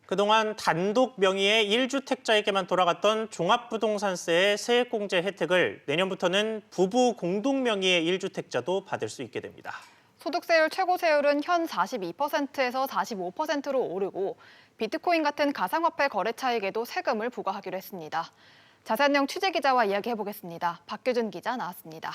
그동안 단독 명의의 1주택자에게만 돌아갔던 종합부동산세의 세액공제 혜택을 내년부터는 부부 공동 명의의 1주택자도 받을 수 있게 됩니다. 소득세율 최고세율은 현 42%에서 45%로 오르고 비트코인 같은 가상화폐 거래 차익에도 세금을 부과하기로 했습니다. 자세한 내용 취재기자와 이야기해보겠습니다. 박규준 기자 나왔습니다.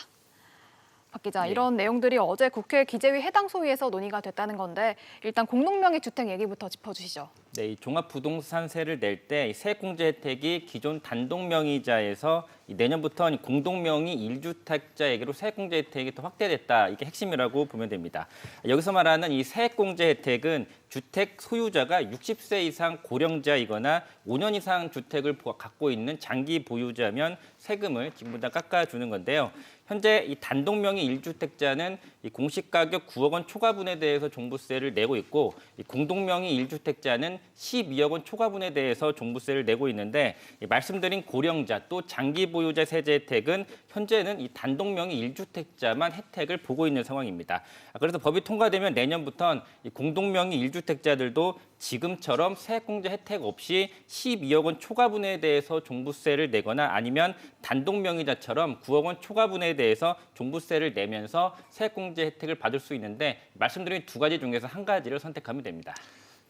박 기자, 이런 내용들이 어제 국회 기재위 해당 소위에서 논의가 됐다는 건데 일단 공동명의 주택 얘기부터 짚어주시죠. 네, 이 종합부동산세를 낼 때 세액공제 혜택이 기존 단독명의자에서 내년부터 공동명의 1주택자에게로 세액공제 혜택이 더 확대됐다. 이게 핵심이라고 보면 됩니다. 여기서 말하는 이 세액공제 혜택은 주택 소유자가 60세 이상 고령자이거나 5년 이상 주택을 갖고 있는 장기 보유자면 세금을 전부 다 깎아주는 건데요. 현재 이 단독명의 1주택자는 이 공시가격 9억 원 초과분에 대해서 종부세를 내고 있고 이 공동명의 1주택자는 12억 원 초과분에 대해서 종부세를 내고 있는데 말씀드린 고령자 또 장기 보유자 세제 혜택은 현재는 이 단독명의 1주택자만 혜택을 보고 있는 상황입니다. 그래서 법이 통과되면 내년부터는 이 공동명의 1주택자들도 지금처럼 세액공제 혜택 없이 12억 원 초과분에 대해서 종부세를 내거나 아니면 단독명의자처럼 9억 원 초과분에 대해서 종부세를 내면서 세액공제 혜택을 받을 수 있는데 말씀드린 두 가지 중에서 한 가지를 선택하면 됩니다.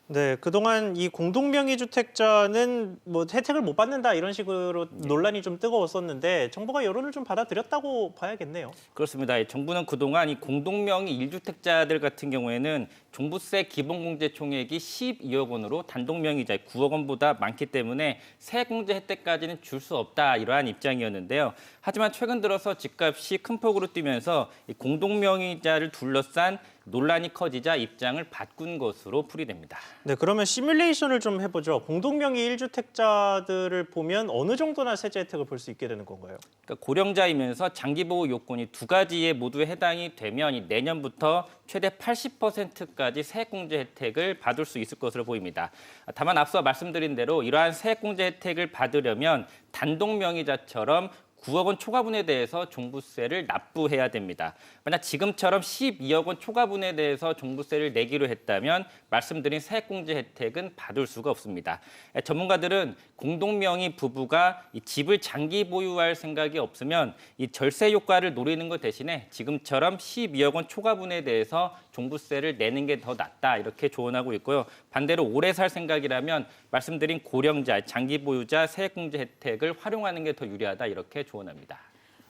네, 그동안 이 공동명의 주택자는 뭐 혜택을 못 받는다 이런 식으로 논란이 좀 뜨거웠었는데 정부가 여론을 좀 받아들였다고 봐야겠네요. 그렇습니다. 정부는 그동안 이 공동명의 1주택자들 같은 경우에는 종부세 기본공제 총액이 12억 원으로 단독명의자 9억 원보다 많기 때문에 세액공제 혜택까지는 줄 수 없다 이러한 입장이었는데요. 하지만 최근 들어서 집값이 큰 폭으로 뛰면서 이 공동명의자를 둘러싼 논란이 커지자 입장을 바꾼 것으로 풀이됩니다. 네, 그러면 시뮬레이션을 좀 해보죠. 공동명의 1주택자들을 보면 어느 정도나 세제 혜택을 볼 수 있게 되는 건가요? 그러니까 고령자이면서 장기보호 요건이 두 가지에 모두 해당이 되면 내년부터 최대 80%까지 세액공제 혜택을 받을 수 있을 것으로 보입니다. 다만 앞서 말씀드린 대로 이러한 세액공제 혜택을 받으려면 단독명의자처럼 9억 원 초과분에 대해서 종부세를 납부해야 됩니다. 만약 지금처럼 12억 원 초과분에 대해서 종부세를 내기로 했다면 말씀드린 세액공제 혜택은 받을 수가 없습니다. 전문가들은 공동명의 부부가 이 집을 장기 보유할 생각이 없으면 이 절세 효과를 노리는 것 대신에 지금처럼 12억 원 초과분에 대해서 종부세를 내는 게 더 낫다 이렇게 조언하고 있고요. 반대로 오래 살 생각이라면 말씀드린 고령자, 장기 보유자 세액공제 혜택을 활용하는 게 더 유리하다 이렇게 조언합니다.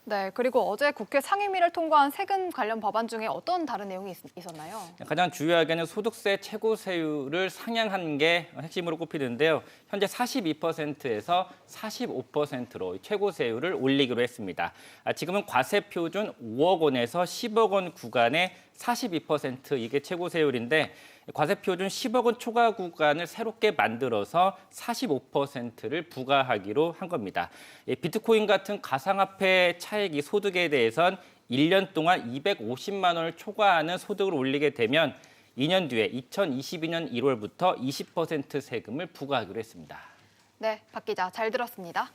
네, 그리고 어제 국회 상임위를 통과한 세금 관련 법안 중에 어떤 다른 내용이 있었나요? 가장 주요하게는 소득세 최고세율을 상향한 게 핵심으로 꼽히는데요. 현재 42%에서 45%로 최고세율을 올리기로 했습니다. 지금은 과세표준 5억 원에서 10억 원 구간에 42% 이게 최고세율인데 과세표준 10억 원 초과 구간을 새롭게 만들어서 45%를 부과하기로 한 겁니다. 비트코인 같은 가상화폐 차익이 소득에 대해선 1년 동안 250만 원을 초과하는 소득을 올리게 되면 2년 뒤에 2022년 1월부터 20% 세금을 부과하기로 했습니다. 네, 박 기자 잘 들었습니다.